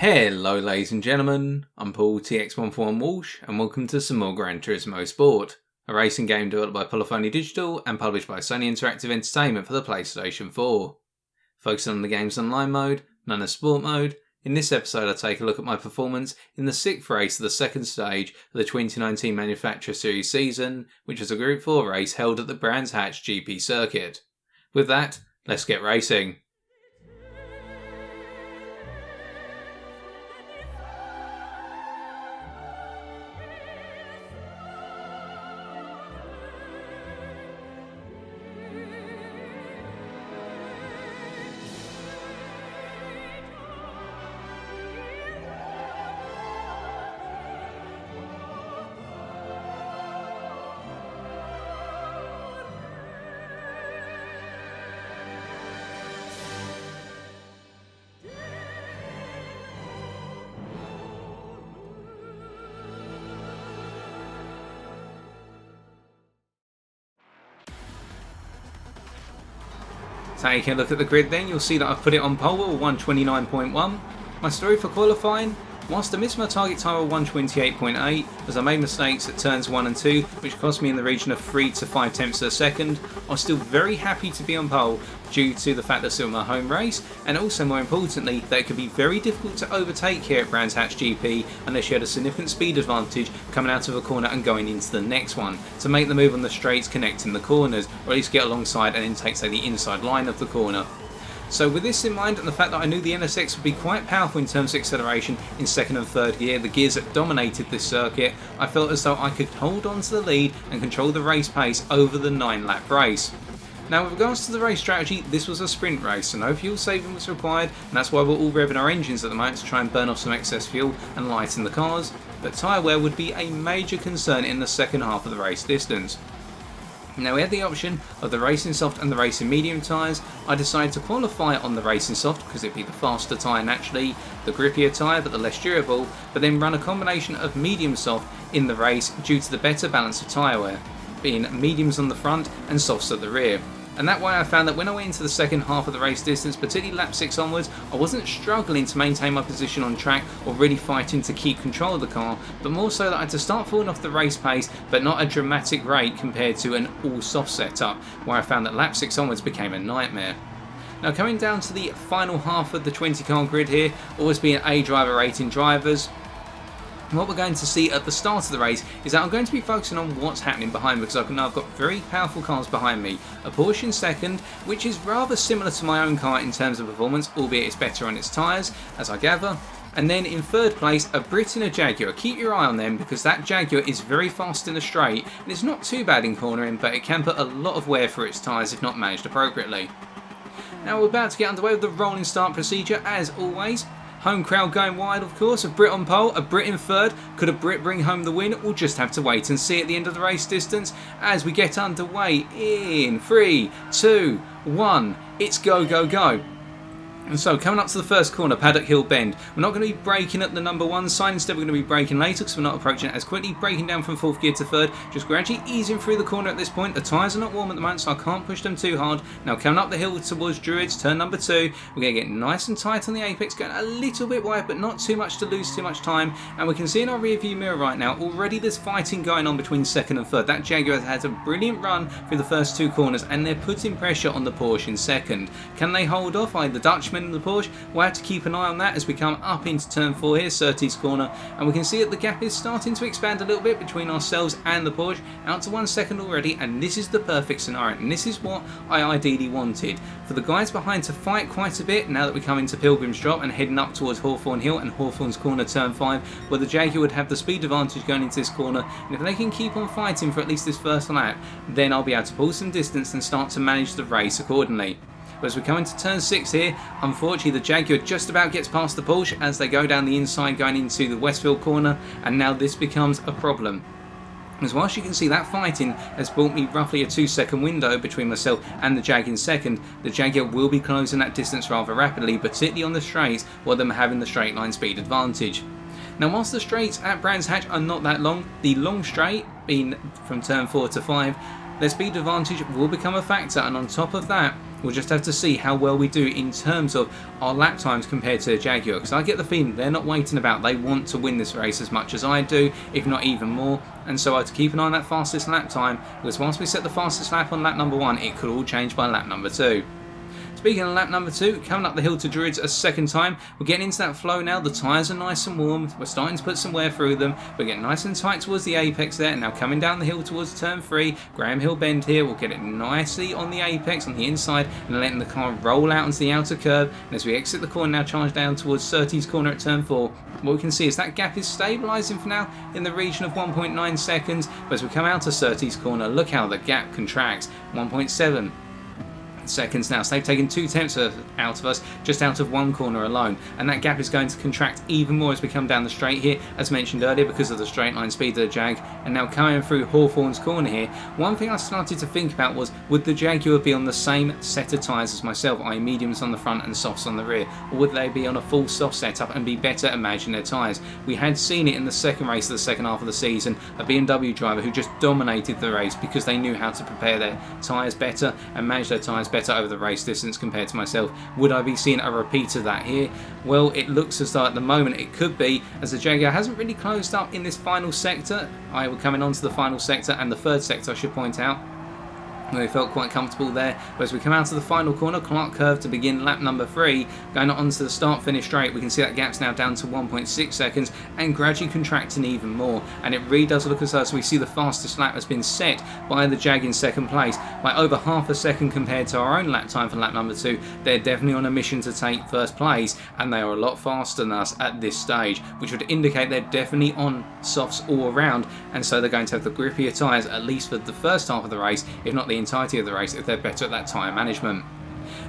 Hello ladies and gentlemen, I'm Paul TX141 Walsh and welcome to some more Gran Turismo Sport, a racing game developed by Polyphony Digital and published by Sony Interactive Entertainment for the PlayStation 4. Focusing on the game's online mode, known as Sport Mode, in this episode I take a look at my performance in the 6th race of the second stage of the 2019 Manufacturer Series season, which was a Group 4 race held at the Brands Hatch GP circuit. With that, let's get racing. Taking a look at the grid then, you'll see that I've put it on pole at 129.1. My story for qualifying: whilst I missed my target time of 128.8 as I made mistakes at turns 1 and 2 which cost me in the region of 3 to 5 tenths of a second, I was still very happy to be on pole due to the fact that it's still my home race, and also more importantly that it could be very difficult to overtake here at Brands Hatch GP unless you had a significant speed advantage coming out of a corner and going into the next one to make the move on the straights connecting the corners, or at least get alongside and then take say the inside line of the corner. So with this in mind and the fact that I knew the NSX would be quite powerful in terms of acceleration in second and third gear, the gears that dominated this circuit, I felt as though I could hold on to the lead and control the race pace over the 9-lap race. Now with regards to the race strategy, this was a sprint race, so no fuel saving was required, and that's why we're all revving our engines at the moment to try and burn off some excess fuel and lighten the cars, but tyre wear would be a major concern in the second half of the race distance. Now we had the option of the Racing Soft and the Racing Medium tyres. I decided to qualify on the Racing Soft because it'd be the faster tyre naturally, the grippier tyre but the less durable, but then run a combination of medium soft in the race due to the better balance of tyre wear, being mediums on the front and softs at the rear. And that way I found that when I went into the second half of the race distance, particularly lap 6 onwards, I wasn't struggling to maintain my position on track or really fighting to keep control of the car, but more so that I had to start falling off the race pace, but not a dramatic rate compared to an all soft setup, where I found that lap 6 onwards became a nightmare. Now coming down to the final half of the 20 car grid here, always being A driver rating drivers, what we're going to see at the start of the race is that I'm going to be focusing on what's happening behind me, because I know I've got very powerful cars behind me. A Porsche in second, which is rather similar to my own car in terms of performance, albeit it's better on its tyres, as I gather. And then in third place, a Brit and a Jaguar. Keep your eye on them because that Jaguar is very fast in the straight, and it's not too bad in cornering, but it can put a lot of wear through its tyres if not managed appropriately. Now we're about to get underway with the rolling start procedure as always. Home crowd going wild, of course. A Brit on pole, a Brit in third. Could a Brit bring home the win? We'll just have to wait and see at the end of the race distance as we get underway in 3, 2, 1. It's go, go, go. And so coming up to the first corner, Paddock Hill Bend, we're not going to be braking at the number 1 sign, instead we're going to be braking later because we're not approaching it as quickly, braking down from 4th gear to 3rd, just gradually easing through the corner at this point. The tyres are not warm at the moment so I can't push them too hard. Now coming up the hill towards Druids, turn number 2, we're going to get nice and tight on the apex, going a little bit wide but not too much to lose too much time, and we can see in our rear view mirror right now already there's fighting going on between 2nd and 3rd. That Jaguar has had a brilliant run through the first 2 corners and they're putting pressure on the Porsche in 2nd. Can they hold off either the Dutchman and the Porsche? We'll have to keep an eye on that as we come up into turn 4 here, Surtees corner, and we can see that the gap is starting to expand a little bit between ourselves and the Porsche, out to 1 second already, and this is the perfect scenario, and this is what I ideally wanted. For the guys behind to fight quite a bit now that we come into Pilgrim's Drop and heading up towards Hawthorne Hill and Hawthorne's corner turn 5, where the Jaguar would have the speed advantage going into this corner, and if they can keep on fighting for at least this first lap, then I'll be able to pull some distance and start to manage the race accordingly. But as we come into turn 6 here, unfortunately the Jaguar just about gets past the Porsche as they go down the inside going into the Westfield corner, and now this becomes a problem. As whilst you can see that fighting has brought me roughly a 2-second window between myself and the Jag in second, the Jaguar will be closing that distance rather rapidly, particularly on the straights, while them having the straight line speed advantage. Now whilst the straights at Brands Hatch are not that long, the long straight, being from turn 4 to 5, their speed advantage will become a factor, and on top of that, We'll just have to see how well we do in terms of our lap times compared to the Jaguar, because I get the feeling they're not waiting about. They want to win this race as much as I do, if not even more. And so I have to keep an eye on that fastest lap time, because once we set the fastest lap on lap number 1, it could all change by lap number 2. Speaking of lap number 2, coming up the hill to Druids a second time, we're getting into that flow now. The tyres are nice and warm, we're starting to put some wear through them, we're getting nice and tight towards the apex there, and now coming down the hill towards turn 3, Graham Hill bend here, we'll get it nicely on the apex, on the inside, and letting the car roll out onto the outer curve, and as we exit the corner now, charge down towards Surtees corner at turn 4, what we can see is that gap is stabilising for now in the region of 1.9 seconds, but as we come out to Surtees corner, look how the gap contracts, 1.7 seconds now. So they've taken 2 tenths out of us just out of one corner alone, and that gap is going to contract even more as we come down the straight here, as mentioned earlier, because of the straight line speed of the Jag. And now coming through Hawthorne's corner here, one thing I started to think about was, would the Jaguar be on the same set of tyres as myself, i.e. mediums on the front and softs on the rear, or would they be on a full soft setup and be better at managing their tyres? We had seen it in the second race of the second half of the season, a BMW driver who just dominated the race because they knew how to prepare their tyres better and manage their tyres better over the race distance compared to myself. Would I be seeing a repeat of that here? Well, it looks as though at the moment it could be, as the Jaguar hasn't really closed up in this final sector. We're coming on to the final sector, and the third sector I should point out. We felt quite comfortable there, but as we come out to the final corner, Clark Curve to begin lap number 3, going on to the start-finish straight, we can see that gap's now down to 1.6 seconds and gradually contracting even more, and it really does look as though, so we see the fastest lap has been set by the Jag in second place by over half a second compared to our own lap time for lap number 2. They're definitely on a mission to take first place, and they are a lot faster than us at this stage, which would indicate they're definitely on softs all around, and so they're going to have the grippier tyres at least for the first half of the race, if not the entirety of the race, if they're better at that tyre management.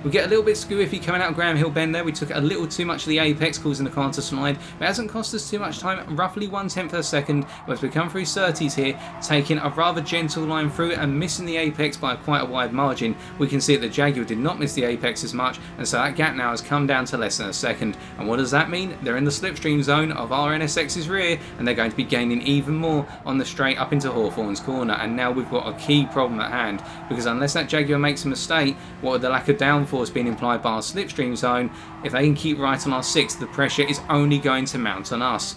We get a little bit skewy coming out Graham Hill bend there. We took a little too much of the apex, causing the car to slide, but it hasn't cost us too much time, roughly 1/10 per second. But as we come through Surtees here, taking a rather gentle line through and missing the apex by quite a wide margin, we can see that the Jaguar did not miss the apex as much, and so that gap now has come down to less than a second. And what does that mean? They're in the slipstream zone of our NSX's rear, and they're going to be gaining even more on the straight up into Hawthorne's corner. And now we've got a key problem at hand, because unless that Jaguar makes a mistake, what with the lack of downforce being implied by our slipstream zone, if they can keep right on our 6, the pressure is only going to mount on us.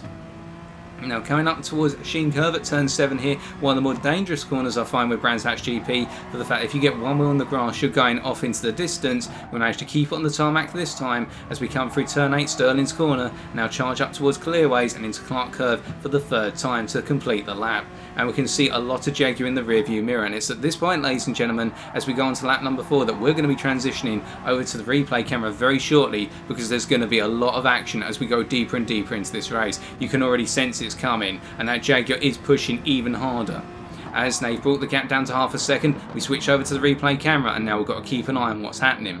Now coming up towards Sheen Curve at turn 7 here, one of the more dangerous corners I find with Brands Hatch GP, for the fact that if you get one wheel on the grass you're going off into the distance. We managed to keep it on the tarmac this time as we come through turn 8 Stirling's corner, now charge up towards Clearways and into Clark Curve for the third time to complete the lap. And we can see a lot of Jaguar in the rear view mirror, and it's at this point, ladies and gentlemen, as we go on to lap number 4, that we're going to be transitioning over to the replay camera very shortly, because there's going to be a lot of action as we go deeper and deeper into this race. You can already sense it's coming, and that Jaguar is pushing even harder. As they've brought the gap down to half a second, we switch over to the replay camera, and now we've got to keep an eye on what's happening.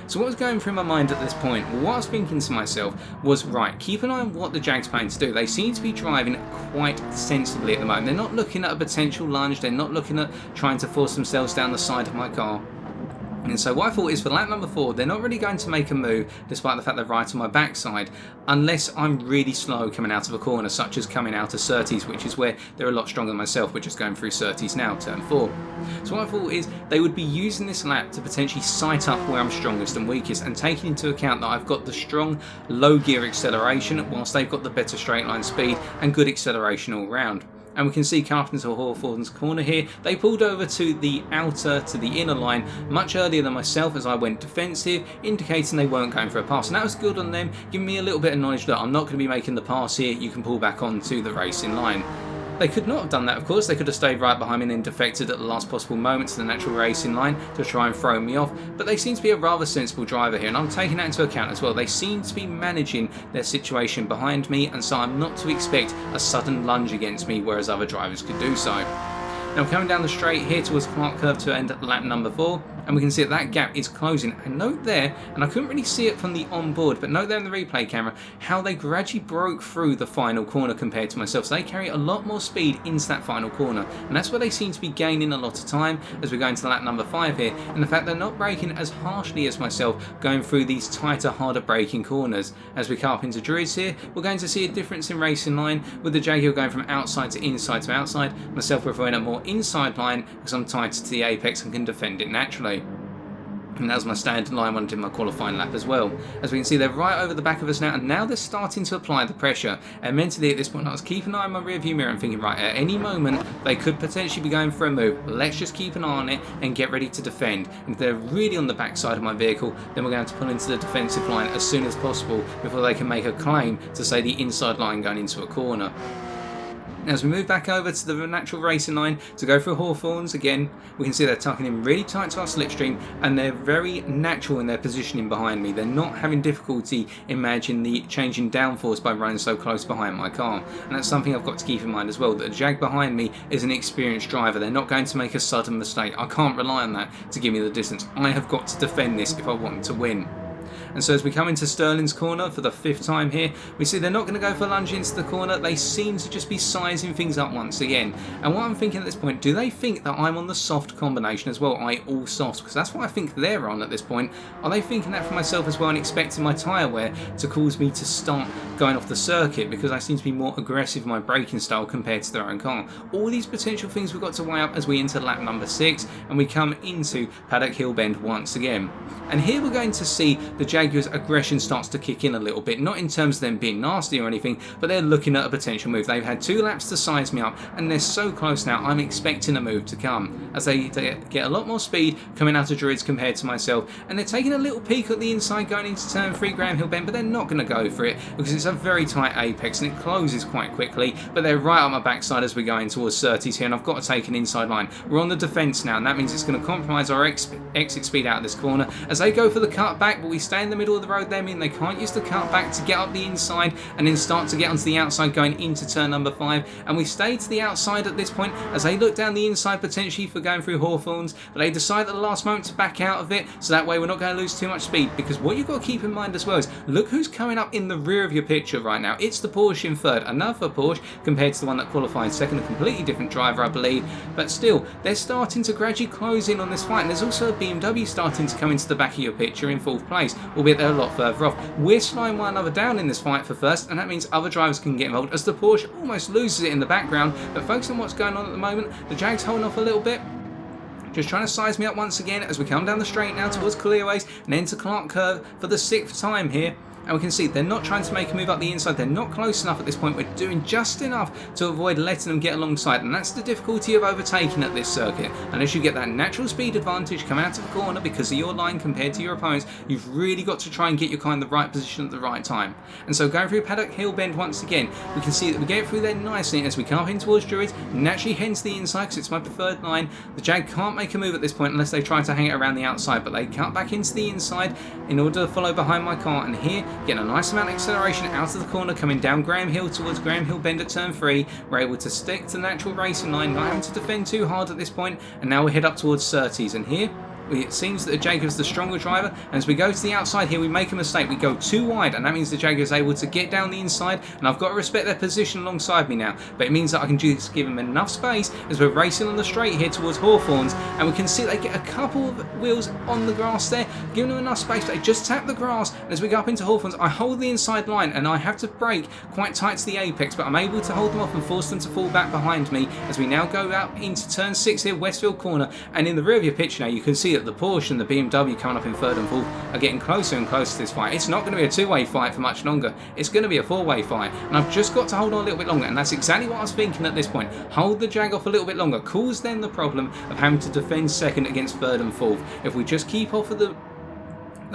So what was going through my mind at this point? Well, what I was thinking to myself was, right, keep an eye on what the Jag's planning to do. They seem to be driving quite sensibly at the moment. They're not looking at a potential lunge. They're not looking at trying to force themselves down the side of my car. And so what I thought is, for lap number 4, they're not really going to make a move, despite the fact they're right on my backside, unless I'm really slow coming out of a corner, such as coming out of Surtees, which is where they're a lot stronger than myself. We're just going through Surtees now, turn 4. So what I thought is, they would be using this lap to potentially sight up where I'm strongest and weakest, and taking into account that I've got the strong low gear acceleration, whilst they've got the better straight line speed and good acceleration all round. And we can see Carpenter Hawthorne's corner here. They pulled over to the outer, to the inner line much earlier than myself as I went defensive, indicating they weren't going for a pass. And that was good on them, giving me a little bit of knowledge that I'm not going to be making the pass here. You can pull back onto the racing line. They could not have done that, of course. They could have stayed right behind me and then defected at the last possible moment to the natural racing line to try and throw me off. But they seem to be a rather sensible driver here, and I'm taking that into account as well. They seem to be managing their situation behind me, and so I'm not to expect a sudden lunge against me, whereas other drivers could do so. Now coming down the straight here towards Clark Curve to end lap number 4, and we can see that gap is closing. And note there, and I couldn't really see it from the onboard, but note there in the replay camera how they gradually broke through the final corner compared to myself. So they carry a lot more speed into that final corner, and that's where they seem to be gaining a lot of time as we go into lap number 5 here. And the fact they're not braking as harshly as myself, going through these tighter, harder braking corners. As we come up into Druids here, we're going to see a difference in racing line, with the Jaguar going from outside to inside to outside, myself preferring a more inside line because I'm tighter to the apex and can defend it naturally. And that was my standard line when I did my qualifying lap as well. As we can see, they're right over the back of us now, and now they're starting to apply the pressure. And mentally at this point, I was keeping an eye on my rear view mirror and thinking, right, at any moment, they could potentially be going for a move. Let's just keep an eye on it and get ready to defend. And if they're really on the backside of my vehicle, then we're going to have to pull into the defensive line as soon as possible before they can make a claim to say the inside line going into a corner. As we move back over to the natural racing line to go through Hawthorns again, we can see they're tucking in really tight to our slipstream, and they're very natural in their positioning behind me. They're not having difficulty in managing the changing downforce by running so close behind my car. And that's something I've got to keep in mind as well, that the Jag behind me is an experienced driver. They're not going to make a sudden mistake. I can't rely on that to give me the distance. I have got to defend this if I want to win. And so as we come into Sterling's corner for the 5th time here, we see they're not going to go for lunge into the corner. They seem to just be sizing things up once again. And what I'm thinking at this point, do they think that I'm on the soft combination as well, i.e. all softs? Because that's what I think they're on at this point. Are they thinking that for myself as well and expecting my tyre wear to cause me to start going off the circuit because I seem to be more aggressive in my braking style compared to their own car? All these potential things we've got to weigh up as we enter lap number 6 and we come into Paddock Hill Bend once again. And here we're going to see the Jaguars' aggression starts to kick in a little bit, not in terms of them being nasty or anything, but they're looking at a potential move. They've had 2 laps to size me up, and they're so close now, I'm expecting a move to come, as they get a lot more speed coming out of Druids compared to myself, and they're taking a little peek at the inside going into turn 3 Graham Hill Bend, but they're not going to go for it, because it's a very tight apex, and it closes quite quickly, but they're right on my backside as we're going towards 30s here, and I've got to take an inside line. We're on the defence now, and that means it's going to compromise our exit speed out of this corner, as they go for the cut back, but we stay in the middle of the road there, meaning they can't use the cut back to get up the inside and then start to get onto the outside going into turn number 5, and we stay to the outside at this point as they look down the inside potentially for going through Hawthorns, but they decide at the last moment to back out of it, so that way we're not going to lose too much speed, because what you've got to keep in mind as well is look who's coming up in the rear of your picture right now. It's the Porsche in 3rd, another Porsche compared to the one that qualified 2nd, a completely different driver I believe, but still they're starting to gradually close in on this fight, and there's also a BMW starting to come into the back of your picture in 4th place, albeit they're a lot further off. We're slowing one another down in this fight for 1st, and that means other drivers can get involved as the Porsche almost loses it in the background, but focus on what's going on at the moment. The Jag's holding off a little bit, just trying to size me up once again as we come down the straight now towards Clearways and into Clark Curve for the 6th time here. And we can see they're not trying to make a move up the inside. They're not close enough at this point. We're doing just enough to avoid letting them get alongside. And that's the difficulty of overtaking at this circuit. Unless you get that natural speed advantage coming out of the corner because of your line compared to your opponents, you've really got to try and get your car in the right position at the right time. And so going through Paddock Hill Bend once again, we can see that we get through there nicely as we come up in towards Druids, naturally heads the inside because it's my preferred line. The Jag can't make a move at this point unless they try to hang it around the outside, but they cut back into the inside in order to follow behind my car. And here, getting a nice amount of acceleration out of the corner, coming down Graham Hill towards Graham Hill Bend at turn 3. We're able to stick to the natural racing line, not having to defend too hard at this point, and now we head up towards 30s. And here, it seems that the Jaguar's the stronger driver, and as we go to the outside here we make a mistake. We go too wide, and that means the Jaguar's able to get down the inside, and I've got to respect their position alongside me now, but it means that I can just give them enough space as we're racing on the straight here towards Hawthorns, and we can see they get a couple of wheels on the grass there, giving them enough space, but they just tap the grass, and as we go up into Hawthorns I hold the inside line and I have to brake quite tight to the apex, but I'm able to hold them off and force them to fall back behind me as we now go out into turn 6 here, Westfield corner, and in the rear of your picture now you can see that the Porsche and the BMW coming up in 3rd and 4th are getting closer and closer to this fight. It's not going to be a 2-way fight for much longer. It's going to be a 4-way fight, and I've just got to hold on a little bit longer, and that's exactly what I was thinking at this point. Hold the Jag off a little bit longer, cause them the problem of having to defend 2nd against 3rd and 4th. If we just keep off of the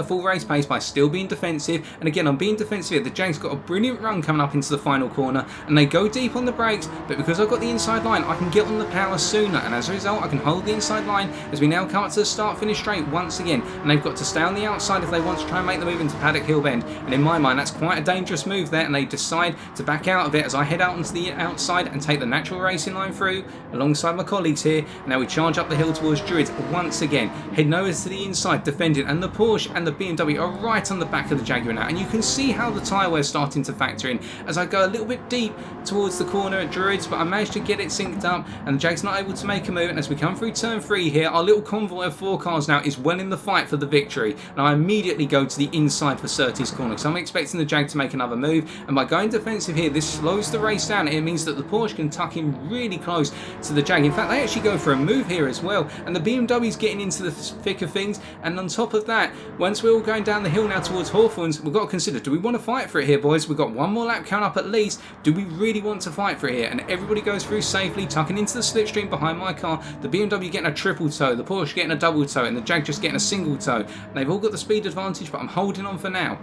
full race pace by still being defensive, and again I'm being defensive here, the Jag's got a brilliant run coming up into the final corner and they go deep on the brakes, but because I've got the inside line I can get on the power sooner, and as a result I can hold the inside line as we now come up to the start finish straight once again, and they've got to stay on the outside if they want to try and make the move into Paddock Hill Bend, and in my mind that's quite a dangerous move there, and they decide to back out of it as I head out onto the outside and take the natural racing line through alongside my colleagues here. Now we charge up the hill towards Druids once again, heading over to the inside defending, and the Porsche and the the BMW are right on the back of the Jaguar now, and you can see how the tyre wear is starting to factor in as I go a little bit deep towards the corner at Druids, but I managed to get it synced up and the Jag's not able to make a move. And as we come through turn 3 here, our little convoy of 4 cars now is well in the fight for the victory, and I immediately go to the inside for Surtees corner because I'm expecting the Jag to make another move, and by going defensive here this slows the race down. It means that the Porsche can tuck in really close to the Jag. In fact, they actually go for a move here as well, and the BMW is getting into the thick of things. And on top of that, once we're all going down the hill now towards Hawthorns, we've got to consider, do we want to fight for it here, boys? We've got one more lap coming up at least. Do we really want to fight for it here? And everybody goes through safely, tucking into the slipstream behind my car. The BMW getting a triple toe, the Porsche getting a double toe, and the Jag just getting a single toe. They've all got the speed advantage, but I'm holding on for now.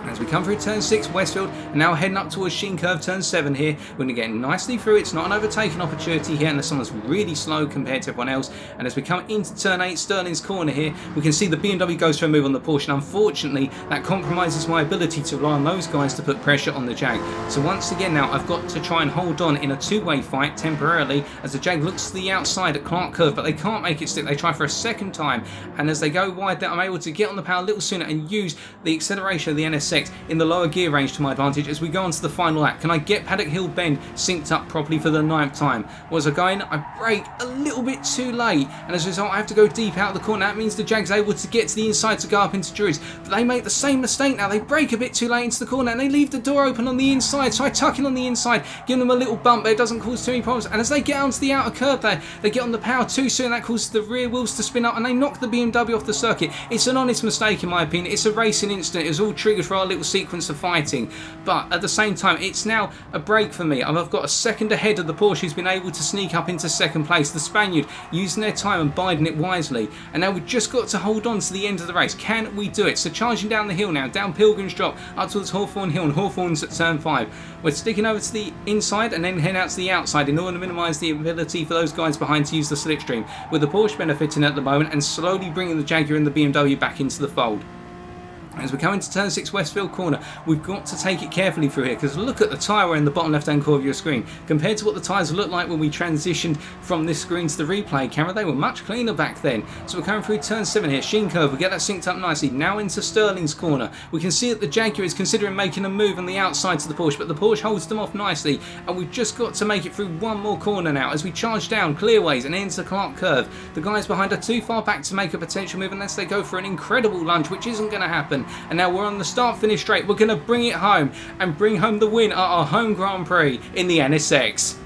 As we come through turn 6 Westfield, and now heading up towards Sheen Curve turn 7 here, we're going to get nicely through. It's not an overtaking opportunity here unless someone's really slow compared to everyone else. And as we come into turn 8 Sterling's corner here, we can see the BMW goes for a move on the Porsche, and unfortunately that compromises my ability to rely on those guys to put pressure on the Jag. So once again now I've got to try and hold on in a two-way fight temporarily as the Jag looks to the outside at Clark Curve, but they can't make it stick. They try for a second time, and as they go wide there, I'm able to get on the power a little sooner and use the acceleration of the NSX in the lower gear range to my advantage as we go on to the final lap. Can I get Paddock Hill Bend synced up properly for the 9th time? Was I going? I brake a little bit too late, and as a result I have to go deep out of the corner. That means the Jag's able to get to the inside to go up into Druids, but they make the same mistake now. They brake a bit too late into the corner and they leave the door open on the inside, so I tuck in on the inside, give them a little bump, but it doesn't cause too many problems. And as they get onto the outer curb there, they get on the power too soon. That causes the rear wheels to spin up and they knock the BMW off the circuit. It's an honest mistake in my opinion. It's a racing incident. It was all triggered for our little sequence of fighting, but at the same time it's now a break for me. I've got a second ahead of the Porsche who's been able to sneak up into second place. The Spaniard using their time and biding it wisely, and now we've just got to hold on to the end of the race. Can we do it? So charging down the hill now, down Pilgrim's Drop up towards Hawthorn Hill, and Hawthorn's at turn 5. We're sticking over to the inside and then heading out to the outside in order to minimise the ability for those guys behind to use the slipstream, with the Porsche benefiting at the moment and slowly bringing the Jaguar and the BMW back into the fold. As we come into turn 6 Westfield corner, we've got to take it carefully through here because look at the tyre wear in the bottom left hand corner of your screen. Compared to what the tyres looked like when we transitioned from this screen to the replay camera, they were much cleaner back then. So we're coming through turn 7 here, Sheen Curve, we get that synced up nicely. Now into Sterling's corner. We can see that the Jaguar is considering making a move on the outside to the Porsche, but the Porsche holds them off nicely, and we've just got to make it through one more corner now as we charge down Clearways and into Clark Curve. The guys behind are too far back to make a potential move unless they go for an incredible lunge, which isn't going to happen. And now we're on the start-finish straight. We're going to bring it home and bring home the win at our home Grand Prix in the NSX.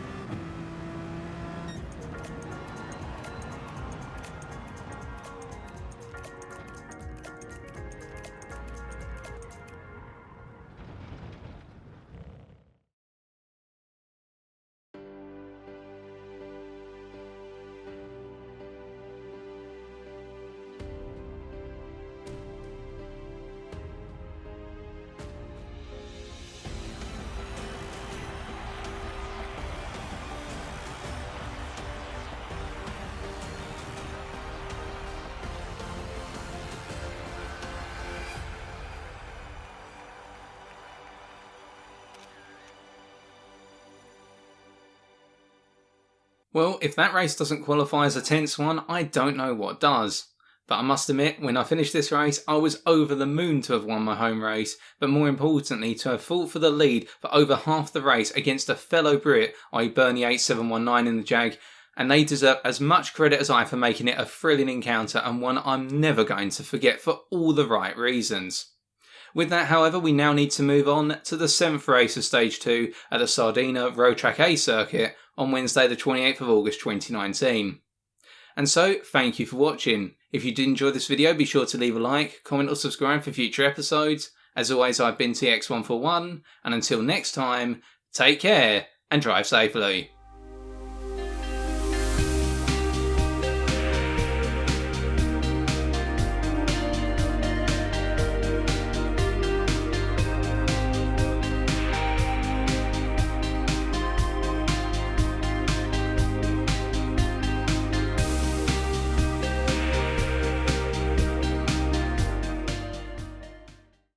Well, if that race doesn't qualify as a tense one, I don't know what does. But I must admit, when I finished this race, I was over the moon to have won my home race, but more importantly, to have fought for the lead for over half the race against a fellow Brit, i.e. Bernie 8719 in the Jag, and they deserve as much credit as I for making it a thrilling encounter and one I'm never going to forget for all the right reasons. With that, however, we now need to move on to the 7th race of Stage 2 at the Sardinia Road Track A circuit on Wednesday the 28th of August 2019. And so, thank you for watching. If you did enjoy this video, be sure to leave a like, comment or subscribe for future episodes. As always, I've been TX141, and until next time, take care and drive safely.